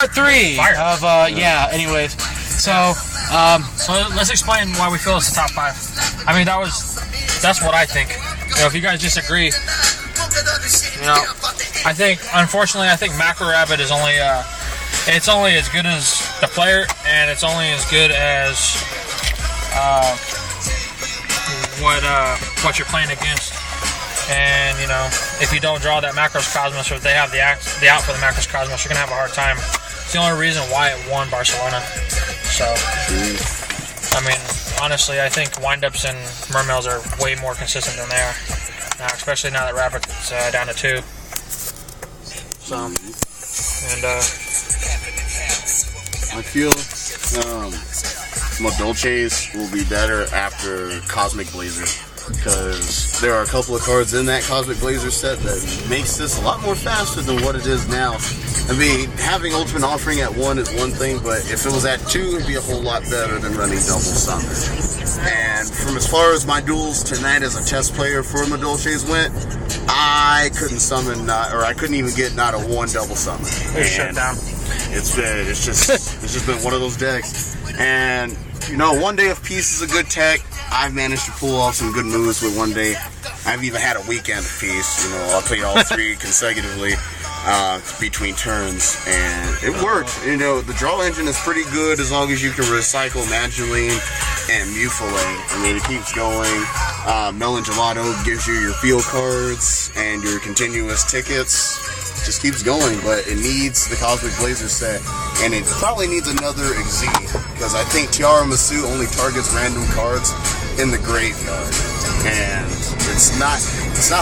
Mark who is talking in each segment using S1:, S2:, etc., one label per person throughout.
S1: Part 3 of, anyways. So let's explain why we feel it's the top 5. I mean, that's what I think. You know, if you guys disagree, you know, unfortunately, I think Macro Rabbit is only, it's only as good as the player, and it's only as good as, what you're playing against. And, you know, if you don't draw that Macros Cosmos, or if they have the out for the Macros Cosmos, you're going to have a hard time. It's the only reason why it won Barcelona. So, I mean, honestly, I think windups and Mermails are way more consistent than they are now, especially now that Rabbit's down to 2. So, and
S2: I feel Modolches will be better after Cosmic Blazer, because there are a couple of cards in that Cosmic Blazer set that makes this a lot more faster than what it is now. I mean, having Ultimate Offering at 1 is one thing, but if it was at 2, it would be a whole lot better than running Double Summon. And from as far as my duels tonight as a test player for Modolches went, I couldn't summon, I couldn't even get not a 1 Double Summon.
S1: Shut down.
S2: It's just been one of those decks. And you know, One Day of Peace is a good tech. I've managed to pull off some good moves with One Day. I've even had a Weekend of Peace. You know, I played all 3 consecutively between turns, and it worked. You know, the draw engine is pretty good as long as you can recycle Magileine and Mufalay. I mean, it keeps going. Melon Gelato gives you your field cards and your continuous tickets. Just keeps going, but it needs the Cosmic Blazer set, and it probably needs another Exceed, because I think Tiara Masu only targets random cards in the graveyard, and it's not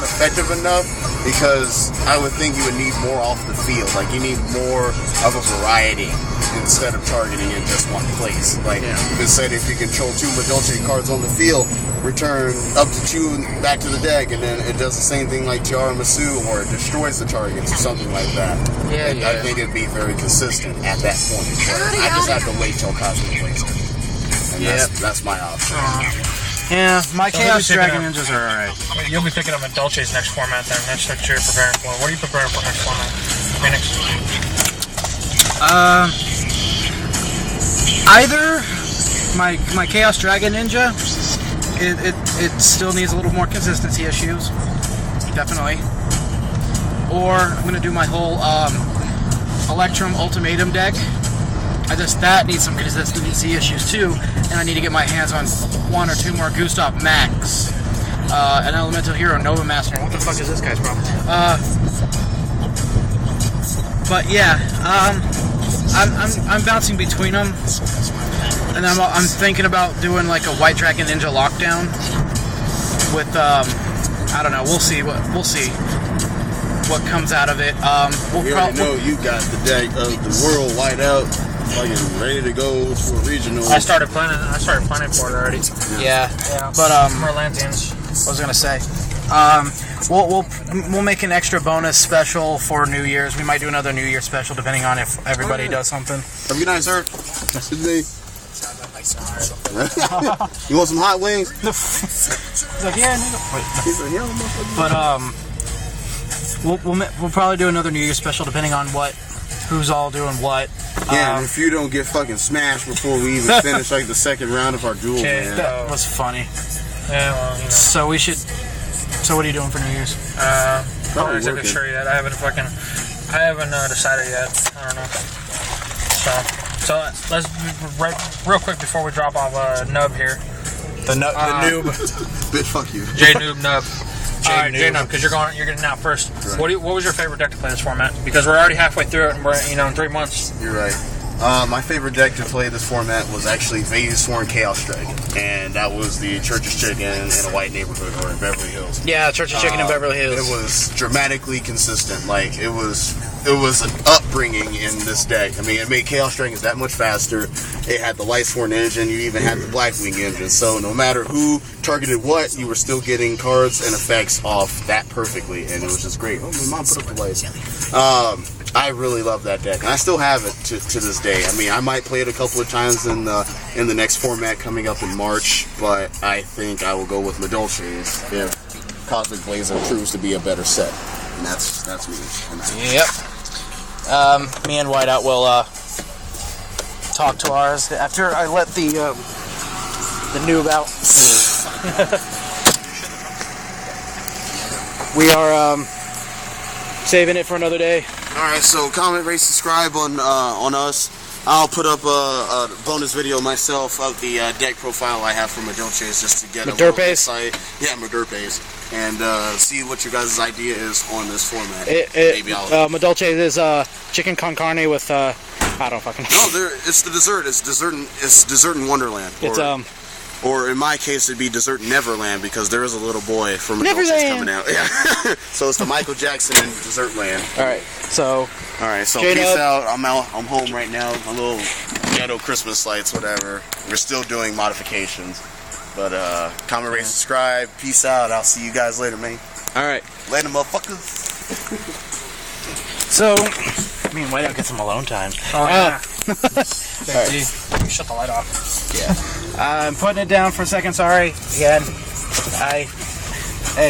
S2: effective enough, because I would think you would need more off the field. Like, you need more of a variety instead of targeting in just one place. Like, instead, if you control 2 Modolche cards on the field, return up to 2 back to the deck, and then it does the same thing like Tiara Masu, or it destroys the targets or something like that. I think it'd be very consistent at that point. But I just have to wait till Cosmic Blazer. And that's my option.
S3: Yeah, my Chaos Dragon Ninjas are alright.
S1: You'll be picking up Modolche's next format then. That's what you're preparing for. What are you preparing for next format, Phoenix?
S3: Either my Chaos Dragon Ninja, it still needs a little more consistency issues, definitely. Or I'm gonna do my whole Electrum Ultimatum deck. That needs some consistency issues too, and I need to get my hands on 1 or 2 more Gustav Max, an Elemental Hero Nova Master.
S1: What the fuck is this guy's problem?
S3: But yeah, I'm bouncing between them, and I'm thinking about doing like a White Dragon Ninja Lockdown with I don't know. We'll see what comes out of it.
S2: We already know you got the deck of the World Whiteout, fucking ready to go to a regional.
S1: I started planning for it already.
S3: Yeah. But
S1: Merlantians.
S3: What was I gonna say? We'll make an extra bonus special for New Year's. We might do another New Year's special depending on if everybody does something.
S2: Have a good night, sir. That's good day. You want some hot wings?
S3: He's like, yeah, nigga. But we'll probably do another New Year's special depending on who's all doing what.
S2: Yeah, and if you don't get fucking smashed before we even finish like the second round of our duel, man.
S3: That was funny.
S1: Yeah, well, you know.
S3: So we should. So what are you doing for New Year's?
S1: I'm not exactly sure yet. I haven't decided yet. I don't know. So let's real quick before we drop off Nub here.
S3: The noob.
S2: Bitch, fuck you.
S1: J-Noob Nub. Alright, J-Nub, because you're getting out first. Right. What was your favorite deck to play this format? Because we're already halfway through it, and we're in 3 months.
S2: You're right. My favorite deck to play this format was actually Venusaur Chaos Dragon, and that was the Church's Chicken in a white neighborhood or in Beverly Hills.
S3: Yeah, Church's Chicken in Beverly Hills.
S2: It was dramatically consistent. Like, it was an upbringing in this deck. I mean, it made Chaos Dragons that much faster. It had the Lightsworn engine. You even had the Blackwing engine. So no matter who targeted what, you were still getting cards and effects off that perfectly, and it was just great. Oh, my mom put up the lights. I really love that deck, and I still have it to this day. I mean, I might play it a couple of times in the next format coming up in March, but I think I will go with Modolches if Cosmic Blazer proves to be a better set. And that's me.
S3: Yep. Me and Whiteout will talk to ours after I let the noob out. We are saving it for another day.
S2: Alright, so comment, rate, subscribe on us. I'll put up a bonus video myself of the deck profile I have for Madolches just to get a little insight. Yeah, Madurpace. And see what your guys' idea is on this format.
S3: Madolches is chicken con carne with I don't fucking know.
S2: No, it's the dessert. It's dessert in Wonderland. Or in my case, it'd be Dessert Neverland because there is a little boy from Madolches coming out. Yeah. So it's the Michael Jackson in Dessertland.
S3: Alright, so
S2: peace out. I'm home right now. My little ghetto Christmas lights, whatever. We're still doing modifications. But comment, rate, subscribe. Peace out. I'll see you guys later, man.
S3: Alright.
S2: Later, motherfuckers.
S3: So, me and Whiteout get some alone time.
S1: Oh, yeah.
S3: Right.
S1: You shut the light off.
S3: Yeah. I'm putting it down for a second. Sorry. Again. Hey,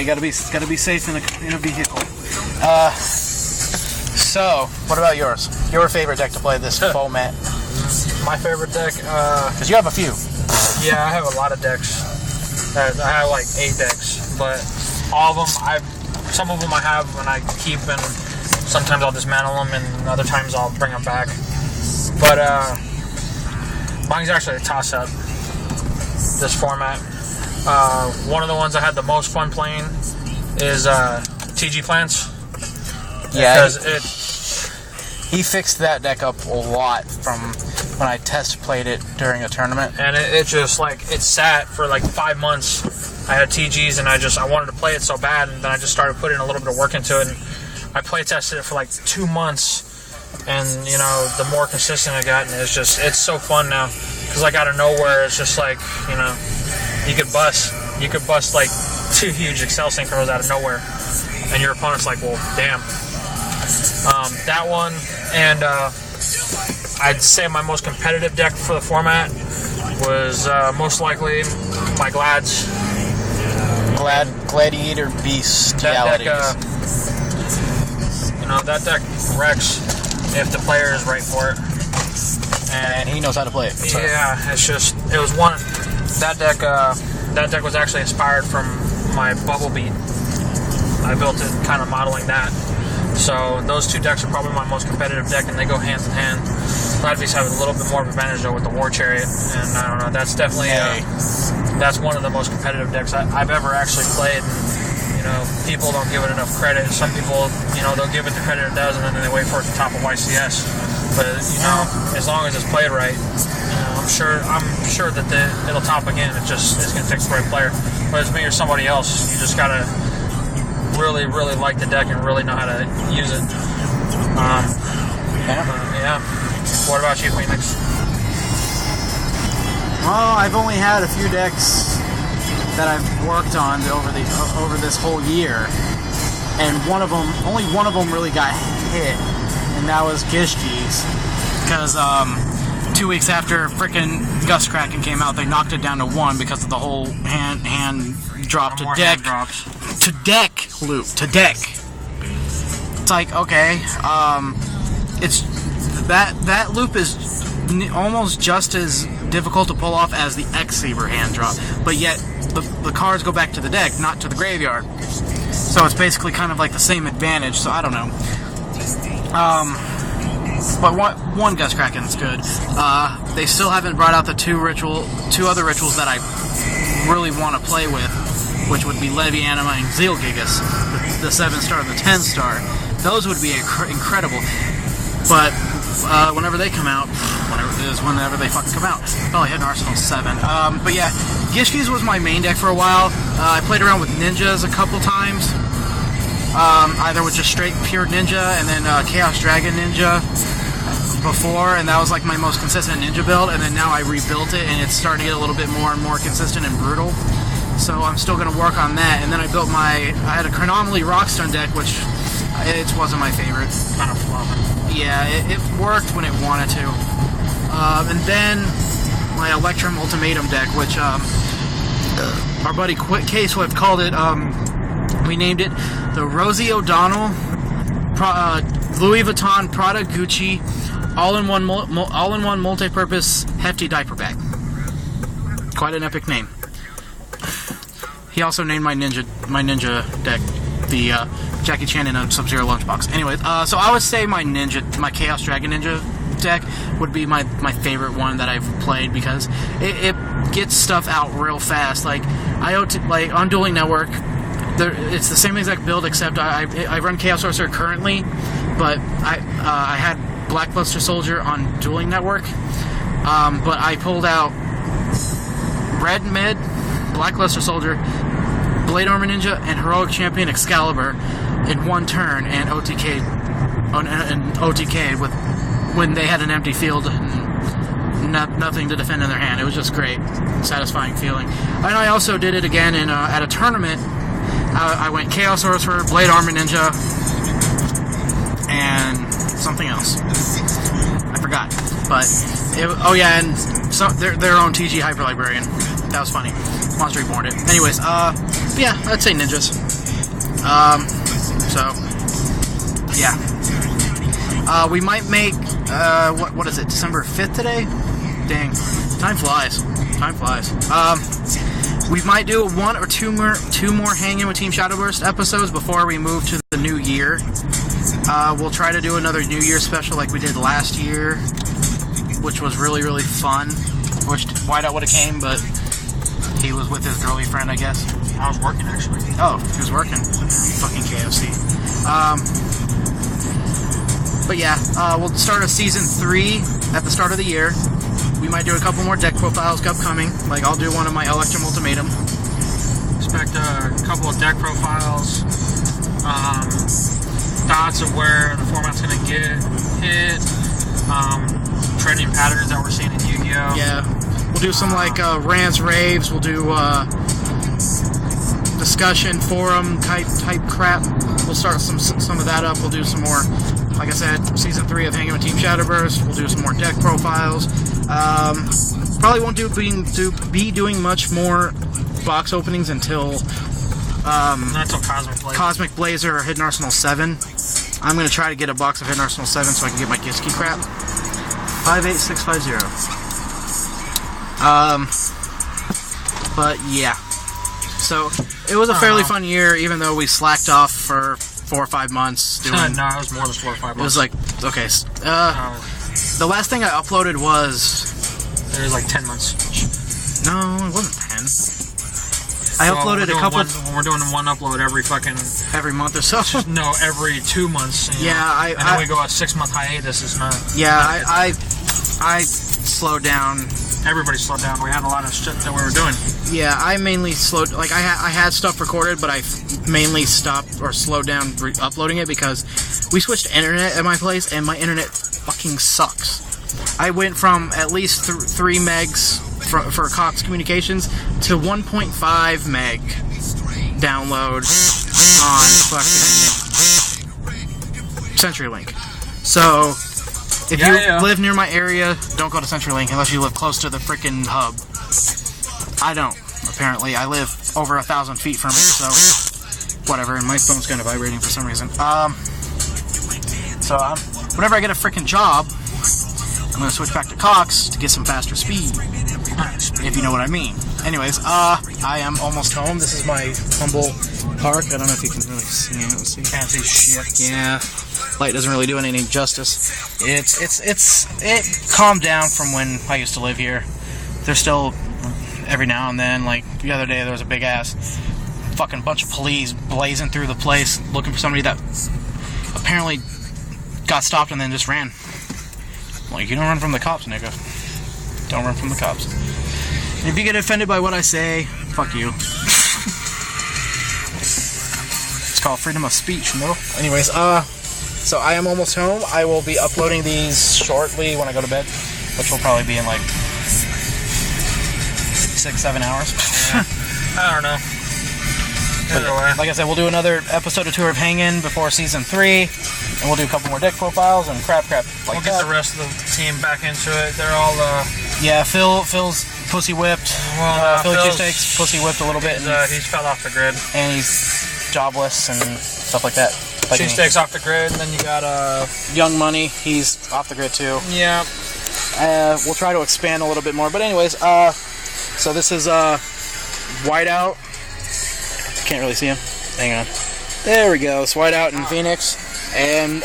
S3: gotta be safe in a vehicle. So, what about yours? Your favorite deck to play this format?
S1: My favorite deck?
S3: Because you have a few.
S1: Yeah, I have a lot of decks. I have like 8 decks, but all of them, some of them I have and I keep, and sometimes I'll dismantle them, and other times I'll bring them back. But mine's actually a toss-up. This format. One of the ones I had the most fun playing is TG Plants.
S3: Yeah, he fixed that deck up a lot from when I test played it during a tournament.
S1: And it just it sat for like 5 months. I had TGs and I wanted to play it so bad, and then I just started putting a little bit of work into it, and I play tested it for like 2 months, and the more consistent I got, and it's so fun now, because like out of nowhere it's just like you could bust like 2 huge Excel synchros out of nowhere, and your opponent's like, well, damn. That one, and I'd say my most competitive deck for the format was most likely my
S3: Gladiator Bestialities.
S1: That deck wrecks if the player is right for it,
S3: and he knows how to play it. So.
S1: Yeah, that deck was actually inspired from my Bubble Beat. I built it kind of modeling that. So those 2 decks are probably my most competitive deck, and they go hand in hand. Gladbeast have a little bit more of advantage though with the War Chariot, and I don't know. That's definitely that's one of the most competitive decks I've ever actually played. And, people don't give it enough credit. Some people, they'll give it the credit it does, and then they wait for it to top of YCS. But as long as it's played right, I'm sure that it'll top again. It's going to take the right player. Whether it's me or somebody else, you just gotta really, really like the deck and really know how to use it. Yeah. What about you, Phoenix?
S3: Well, I've only had a few decks that I've worked on over this whole year, and only one of them really got hit, and that was Gishki's, because 2 weeks after frickin' Gust Kraken came out, they knocked it down to 1 because of the whole hand drop to deck. To deck loop. To deck. It's like, okay, it's that loop is almost just as difficult to pull off as the X-Saber hand drop, but yet the cards go back to the deck, not to the graveyard. So it's basically kind of like the same advantage, so I don't know. But one Gust Kraken's good. They still haven't brought out the 2 other rituals that I really want to play with, which would be Levy Anima and Zeal Gigas, the 7-star and the 10-star. Those would be incredible. But whenever they come out, whenever they fucking come out, probably hit an Arsenal 7. But yeah, Gishki's was my main deck for a while. I played around with ninjas a couple times. Either with just straight pure ninja and then Chaos Dragon Ninja before, and that was like my most consistent ninja build, and then now I rebuilt it and it's starting to get a little bit more and more consistent and brutal. So I'm still going to work on that. And then I had a Chronomaly Rockstone deck, which it wasn't my favorite.
S1: Kind of flopping.
S3: Yeah, it worked when it wanted to. And then my Electrum Ultimatum deck, which our buddy K-Swift called it, we named it the Rosie O'Donnell Louis Vuitton, Prada, Gucci, all-in-one multi-purpose hefty diaper bag. Quite an epic name. He also named my ninja deck the Jackie Chan in a Sub-Zero lunchbox. Anyways, so I would say my Chaos Dragon Ninja deck would be my favorite one that I've played because it gets stuff out real fast. Like on Dueling Network, it's the same exact build except I run Chaos Sorcerer currently, but I had Blackluster Soldier on Dueling Network, but I pulled out Red Mid, Blackluster Soldier, Blade Armor Ninja, and Heroic Champion Excalibur in one turn, and OTK with when they had an empty field and nothing to defend in their hand. It was just great, satisfying feeling. And I also did it again at a tournament. I went Chaos Sorcerer, Blade Armor Ninja, and something else. I forgot. But and their own TG Hyper Librarian. That was funny. Monster Reborn it. Anyways, yeah, I'd say ninjas. So yeah. We might make what is it? December 5th today? Dang, time flies. We might do one or two more Hanging with Team ShadowBurst episodes before we move to the new year. We'll try to do another New Year special like we did last year, which was really, really fun. Wished Whiteout would have came, but he was with his girly friend, I guess.
S1: I was working, actually.
S3: Oh, he was working. Fucking KFC. But yeah, we'll start a Season 3 at the start of the year. We might do a couple more deck profiles upcoming. Like, I'll do one of my Electrum Ultimatum.
S1: Expect a couple of deck profiles. Thoughts of where the format's going to get hit. Trending patterns that we're seeing in Yu-Gi-Oh!
S3: Yeah. We'll do some, rants, raves. We'll do, discussion, forum type crap. We'll start some of that up. We'll do some more, like I said, Season 3 of Hanging with Team ShadowBurst. We'll do some more deck profiles. Probably won't be doing much more box openings until
S1: not until
S3: Cosmic Blazer or Hidden Arsenal 7. I'm going to try to get a box of Hidden Arsenal 7 so I can get my Gitski crap. 58650. But yeah. So, it was a fairly fun year, even though we slacked off for 4 or 5 months doing...
S1: No, it was more than 4 or 5 months.
S3: It was like, okay, the last thing I uploaded was...
S1: It was like 10 months.
S3: No, it wasn't 10. I uploaded a couple...
S1: We're doing one upload every
S3: month or so?
S1: No, every 2 months.
S3: Yeah,
S1: and then we go a 6-month hiatus. It's not...
S3: Yeah, I slowed down.
S1: Everybody slowed down. We had a lot of shit that we were doing.
S3: Yeah, I mainly slowed... Like, I had stuff recorded, but I mainly stopped or slowed down uploading it because we switched internet at my place, and my internet fucking sucks. I went from at least 3 megs for Cox Communications to 1.5 meg download on fucking CenturyLink. So, if you live near my area, don't go to CenturyLink unless you live close to the freaking hub. I don't, apparently. I live over 1,000 feet from it, so whatever, and my phone's kind of vibrating for some reason. So, whenever I get a freaking job, I'm going to switch back to Cox to get some faster speed, if you know what I mean. Anyways, I am almost home. This is my humble park. I don't know if you can really see it. Let's see.
S1: Can't see shit.
S3: Yeah, light doesn't really do it any justice. It calmed down from when I used to live here. There's still, every now and then, like the other day, there was a big ass fucking bunch of police blazing through the place looking for somebody that apparently got stopped and then just ran. Like, you don't run from the cops, nigga. Don't run from the cops. If you get offended by what I say, fuck you. It's called freedom of speech, you know? Anyways, so I am almost home. I will be uploading these shortly when I go to bed, which will probably be in like 6-7 hours.
S1: Yeah. I don't know. Either way.
S3: Like I said, we'll do another episode or 2 of Hangin' before Season 3, and we'll do a couple more deck profiles and crap like
S1: we'll get the rest of the team back into it. They're all,
S3: yeah, Phil's pussy whipped.
S1: Well,
S3: Philly Cheesesteaks pussy whipped a little bit.
S1: He's fell off the grid.
S3: And he's jobless and stuff like that.
S1: Cheesesteak's off the grid, and then you got
S3: Young Money. He's off the grid too.
S1: Yeah.
S3: We'll try to expand a little bit more, but anyways, so this is Whiteout. Can't really see him. Hang on. There we go. It's Whiteout in Phoenix, and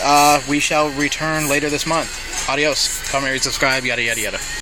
S3: we shall return later this month. Adios. Comment, rate, subscribe, yada yada yada.